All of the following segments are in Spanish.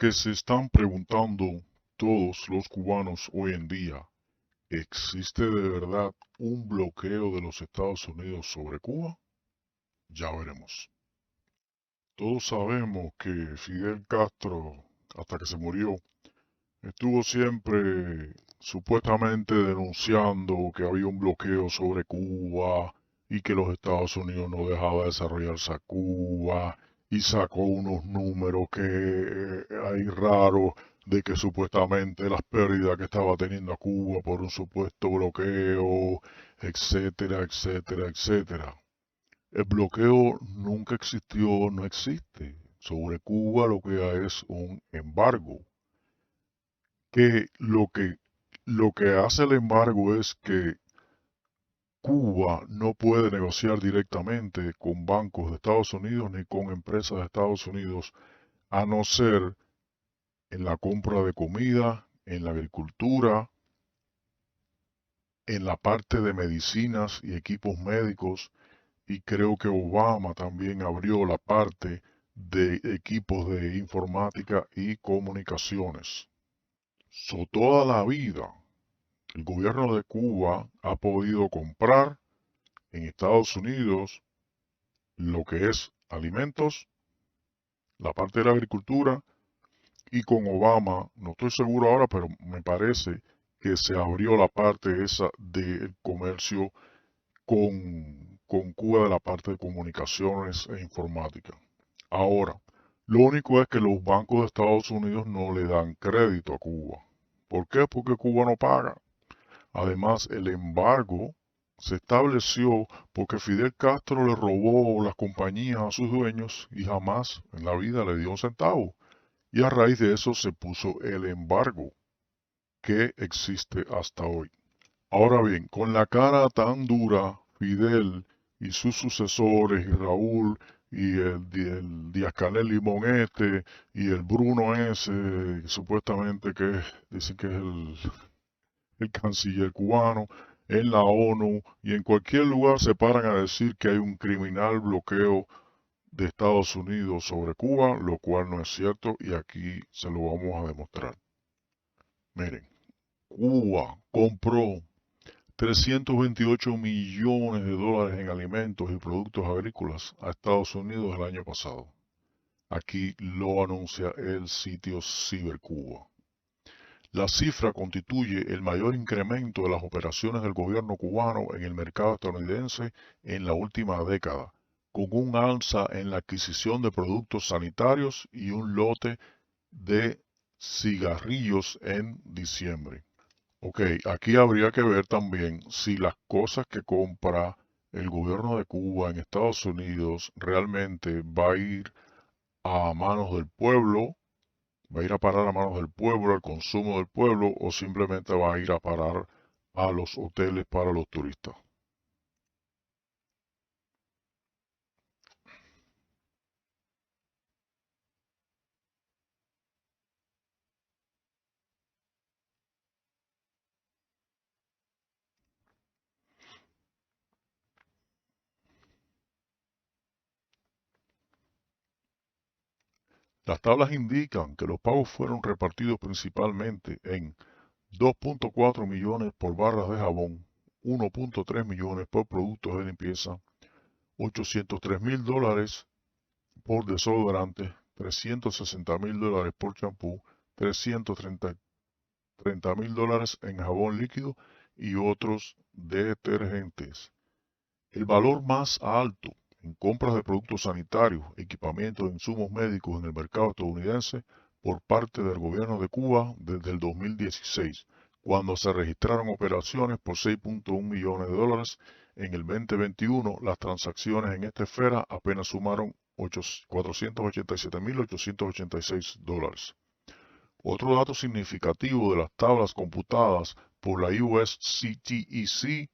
que se están preguntando todos los cubanos hoy en día, ¿existe de verdad un bloqueo de los Estados Unidos sobre Cuba? Ya veremos. Todos sabemos que Fidel Castro, hasta que se murió, estuvo siempre supuestamente denunciando que había un bloqueo sobre Cuba y que los Estados Unidos no dejaba desarrollarse a Cuba y sacó unos números que hay raros de que supuestamente las pérdidas que estaba teniendo a Cuba por un supuesto bloqueo, etcétera, etcétera, etcétera. El bloqueo nunca existió, no existe. Sobre Cuba lo que hay es un embargo que lo que hace el embargo es que Cuba no puede negociar directamente con bancos de Estados Unidos ni con empresas de Estados Unidos, a no ser en la compra de comida, en la agricultura, en la parte de medicinas y equipos médicos, y creo que Obama también abrió la parte de equipos de informática y comunicaciones. Toda la vida el gobierno de Cuba ha podido comprar en Estados Unidos lo que es alimentos, la parte de la agricultura, y con Obama, no estoy seguro ahora, pero me parece que se abrió la parte esa del comercio con Cuba de la parte de comunicaciones e informática. Ahora, lo único es que los bancos de Estados Unidos no le dan crédito a Cuba. ¿Por qué? Porque Cuba no paga. Además, el embargo se estableció porque Fidel Castro le robó las compañías a sus dueños y jamás en la vida le dio un centavo. Y a raíz de eso se puso el embargo que existe hasta hoy. Ahora bien, con la cara tan dura, Fidel y sus sucesores, y Raúl, y el Díaz-Canel Limón este, y el Bruno ese, supuestamente que dicen que es el canciller cubano, en la ONU y en cualquier lugar se paran a decir que hay un criminal bloqueo de Estados Unidos sobre Cuba, lo cual no es cierto y aquí se lo vamos a demostrar. Miren, Cuba compró 328 millones de dólares en alimentos y productos agrícolas a Estados Unidos el año pasado. Aquí lo anuncia el sitio CiberCuba. La cifra constituye el mayor incremento de las operaciones del gobierno cubano en el mercado estadounidense en la última década, con un alza en la adquisición de productos sanitarios y un lote de cigarrillos en diciembre. Ok, aquí habría que ver también si las cosas que compra el gobierno de Cuba en Estados Unidos realmente va a ir a manos del pueblo, va a ir a parar a manos del pueblo, al consumo del pueblo, o simplemente va a ir a parar a los hoteles para los turistas. Las tablas indican que los pagos fueron repartidos principalmente en 2.4 millones por barras de jabón, 1.3 millones por productos de limpieza, 803.000 dólares por desodorante, 360.000 dólares por champú, 330.000 dólares en jabón líquido y otros detergentes. El valor más alto en compras de productos sanitarios, equipamientos e insumos médicos en el mercado estadounidense por parte del gobierno de Cuba desde el 2016, cuando se registraron operaciones por 6.1 millones de dólares. En el 2021, las transacciones en esta esfera apenas sumaron 487.886 dólares. Otro dato significativo de las tablas computadas por la USCTEC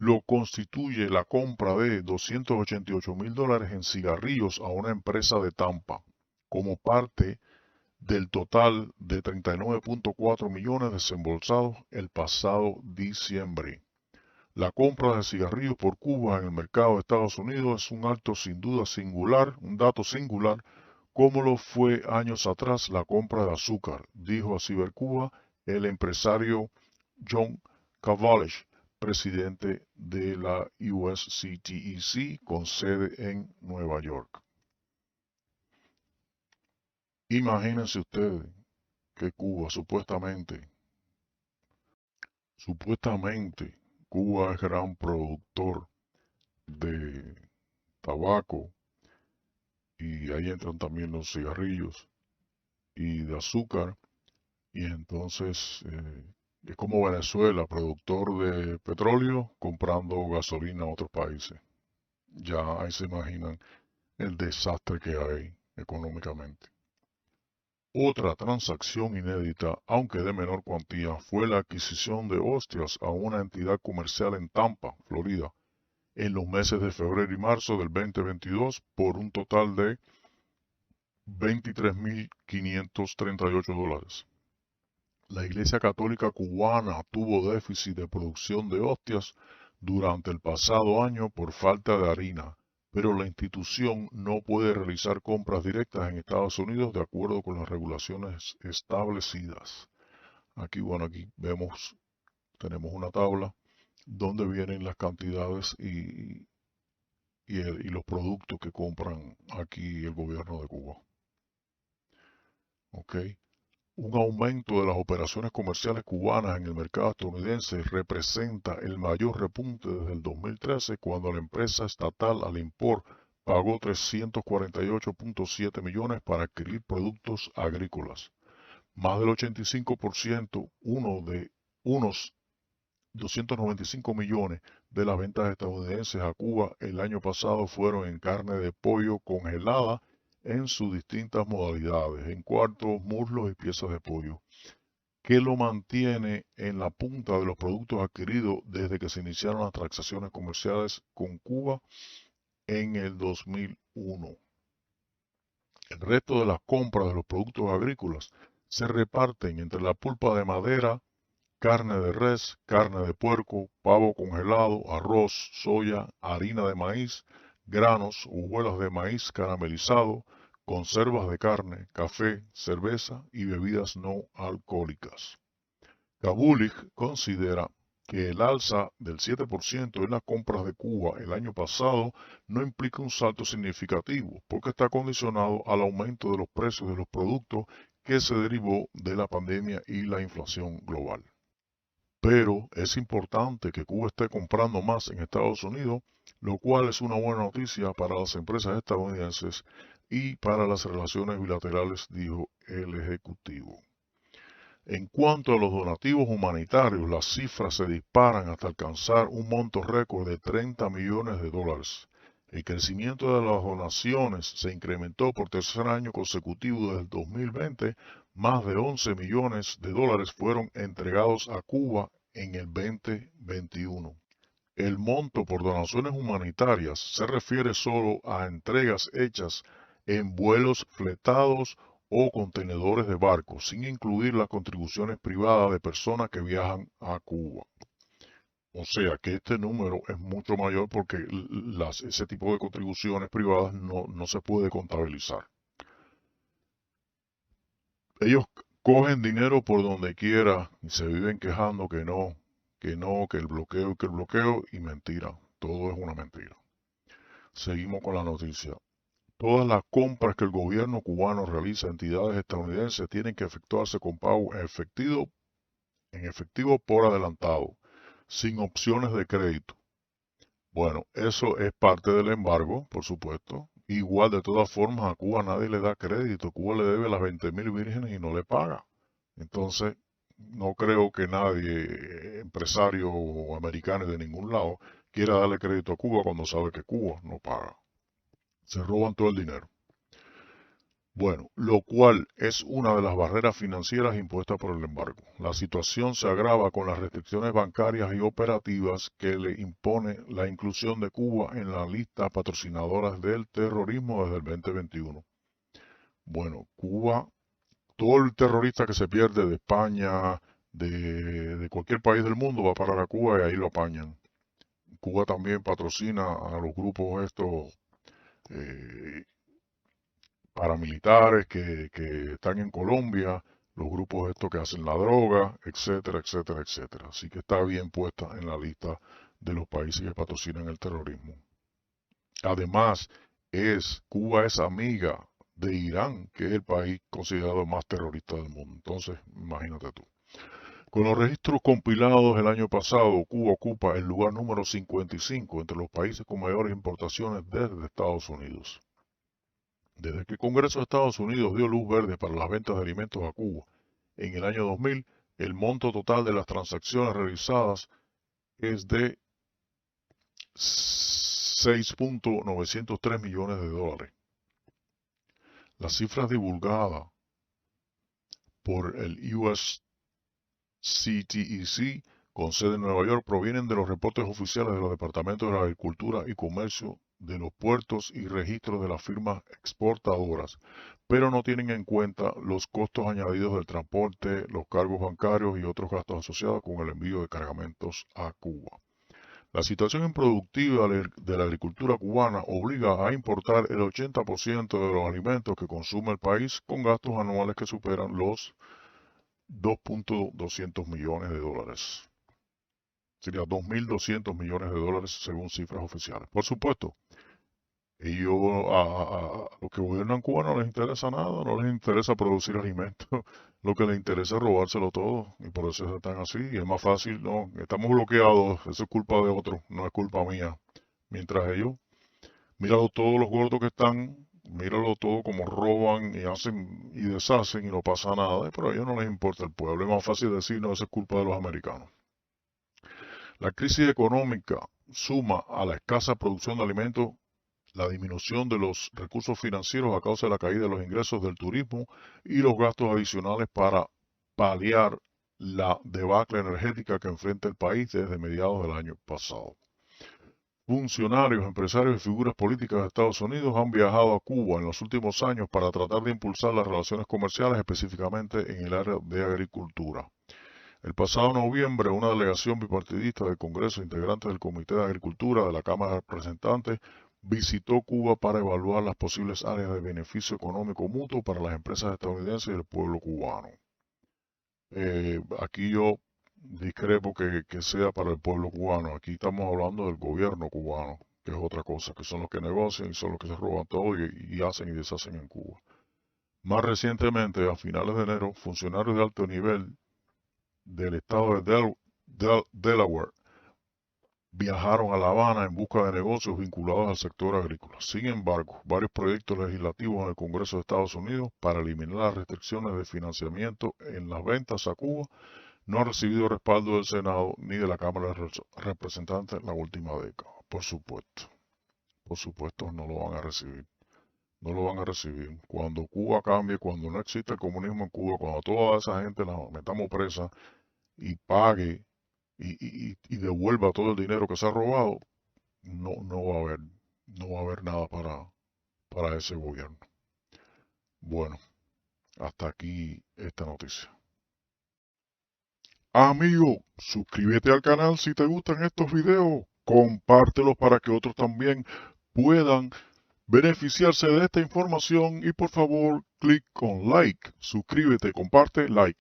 lo constituye la compra de 288.000 dólares en cigarrillos a una empresa de Tampa, como parte del total de 39.4 millones desembolsados el pasado diciembre. La compra de cigarrillos por Cuba en el mercado de Estados Unidos es un dato sin duda singular, como lo fue años atrás la compra de azúcar, dijo a Cibercuba el empresario John Cavalli, presidente de la USCTEC con sede en Nueva York. Imagínense ustedes que Cuba supuestamente, Cuba es gran productor de tabaco y ahí entran también los cigarrillos y de azúcar. Y entonces es como Venezuela, productor de petróleo, comprando gasolina a otros países. Ya ahí se imaginan el desastre que hay económicamente. Otra transacción inédita, aunque de menor cuantía, fue la adquisición de hostias a una entidad comercial en Tampa, Florida, en los meses de febrero y marzo del 2022 por un total de $23.538. La Iglesia Católica Cubana tuvo déficit de producción de hostias durante el pasado año por falta de harina, pero la institución no puede realizar compras directas en Estados Unidos de acuerdo con las regulaciones establecidas. Aquí tenemos una tabla donde vienen las cantidades y los productos que compran aquí el gobierno de Cuba. ¿Ok? Un aumento de las operaciones comerciales cubanas en el mercado estadounidense representa el mayor repunte desde el 2013, cuando la empresa estatal Alimport pagó 348.7 millones para adquirir productos agrícolas. Más del 85%, unos 295 millones de las ventas estadounidenses a Cuba el año pasado fueron en carne de pollo congelada en sus distintas modalidades, en cuartos, muslos y piezas de pollo, que lo mantiene en la punta de los productos adquiridos desde que se iniciaron las transacciones comerciales con Cuba en el 2001. El resto de las compras de los productos agrícolas se reparten entre la pulpa de madera, carne de res, carne de puerco, pavo congelado, arroz, soya, harina de maíz, granos, hojuelas de maíz caramelizado, conservas de carne, café, cerveza y bebidas no alcohólicas. Kabulich considera que el alza del 7% en las compras de Cuba el año pasado no implica un salto significativo, porque está condicionado al aumento de los precios de los productos que se derivó de la pandemia y la inflación global. Pero es importante que Cuba esté comprando más en Estados Unidos, lo cual es una buena noticia para las empresas estadounidenses y para las relaciones bilaterales, dijo el ejecutivo. En cuanto a los donativos humanitarios, las cifras se disparan hasta alcanzar un monto récord de $30 millones. El crecimiento de las donaciones se incrementó por tercer año consecutivo desde el 2020. Más de $11 millones fueron entregados a Cuba en el 2021. El monto por donaciones humanitarias se refiere solo a entregas hechas en vuelos fletados o contenedores de barcos, sin incluir las contribuciones privadas de personas que viajan a Cuba. O sea que este número es mucho mayor porque ese tipo de contribuciones privadas no se puede contabilizar. Ellos cogen dinero por donde quiera y se viven quejando que el bloqueo, y mentira, todo es una mentira. Seguimos con la noticia. Todas las compras que el gobierno cubano realiza a entidades estadounidenses tienen que efectuarse con pago en efectivo por adelantado, sin opciones de crédito. Bueno, eso es parte del embargo, por supuesto. Igual, de todas formas, a Cuba nadie le da crédito. Cuba le debe las 20.000 vírgenes y no le paga. Entonces, no creo que nadie, empresario o americano de ningún lado, quiera darle crédito a Cuba cuando sabe que Cuba no paga. Se roban todo el dinero. Bueno, lo cual es una de las barreras financieras impuestas por el embargo. La situación se agrava con las restricciones bancarias y operativas que le impone la inclusión de Cuba en la lista patrocinadoras del terrorismo desde el 2021. Bueno, Cuba, todo el terrorista que se pierde de España, de cualquier país del mundo, va a parar a Cuba y ahí lo apañan. Cuba también patrocina a los grupos estos paramilitares que están en Colombia, los grupos estos que hacen la droga, etcétera, etcétera, etcétera. Así que está bien puesta en la lista de los países que patrocinan el terrorismo. Además, Cuba es amiga de Irán, que es el país considerado más terrorista del mundo. Entonces, imagínate tú. Con los registros compilados el año pasado, Cuba ocupa el lugar número 55 entre los países con mayores importaciones desde Estados Unidos. Desde que el Congreso de Estados Unidos dio luz verde para las ventas de alimentos a Cuba en el año 2000, el monto total de las transacciones realizadas es de 6.903 millones de dólares. Las cifras divulgadas por el USCTEC con sede en Nueva York provienen de los reportes oficiales de los departamentos de la Agricultura y Comercio, de los puertos y registros de las firmas exportadoras, pero no tienen en cuenta los costos añadidos del transporte, los cargos bancarios y otros gastos asociados con el envío de cargamentos a Cuba. La situación improductiva de la agricultura cubana obliga a importar el 80% de los alimentos que consume el país con gastos anuales que superan los 2.200 millones de dólares. Sería 2.200 millones de dólares según cifras oficiales. Por supuesto, ellos a los que gobiernan Cuba no les interesa nada, no les interesa producir alimentos, lo que les interesa es robárselo todo y por eso están así. Y es más fácil, no, estamos bloqueados, eso es culpa de otros, no es culpa mía. Mientras ellos, míralo todos los gordos que están, míralo todo como roban y hacen y deshacen y no pasa nada, pero a ellos no les importa el pueblo. Es más fácil decir, no, eso es culpa de los americanos. La crisis económica suma a la escasa producción de alimentos la disminución de los recursos financieros a causa de la caída de los ingresos del turismo y los gastos adicionales para paliar la debacle energética que enfrenta el país desde mediados del año pasado. Funcionarios, empresarios y figuras políticas de Estados Unidos han viajado a Cuba en los últimos años para tratar de impulsar las relaciones comerciales, específicamente en el área de agricultura. El pasado noviembre, una delegación bipartidista del Congreso, integrantes del Comité de Agricultura de la Cámara de Representantes, visitó Cuba para evaluar las posibles áreas de beneficio económico mutuo para las empresas estadounidenses y el pueblo cubano. Aquí yo discrepo que sea para el pueblo cubano. Aquí estamos hablando del gobierno cubano, que es otra cosa, que son los que negocian y son los que se roban todo y hacen y deshacen en Cuba. Más recientemente, a finales de enero, funcionarios de alto nivel del estado de Delaware viajaron a La Habana en busca de negocios vinculados al sector agrícola. Sin embargo, varios proyectos legislativos en el Congreso de Estados Unidos para eliminar las restricciones de financiamiento en las ventas a Cuba no han recibido respaldo del Senado ni de la Cámara de Representantes en la última década. Por supuesto no lo van a recibir. No lo van a recibir. Cuando Cuba cambie, cuando no exista el comunismo en Cuba, cuando toda esa gente la metamos presa y pague y devuelva todo el dinero que se ha robado, no va a haber nada para ese gobierno. Bueno, hasta aquí esta noticia. Amigo, suscríbete al canal si te gustan estos videos, compártelos para que otros también puedan beneficiarse de esta información y por favor, clic con like, suscríbete, comparte, like.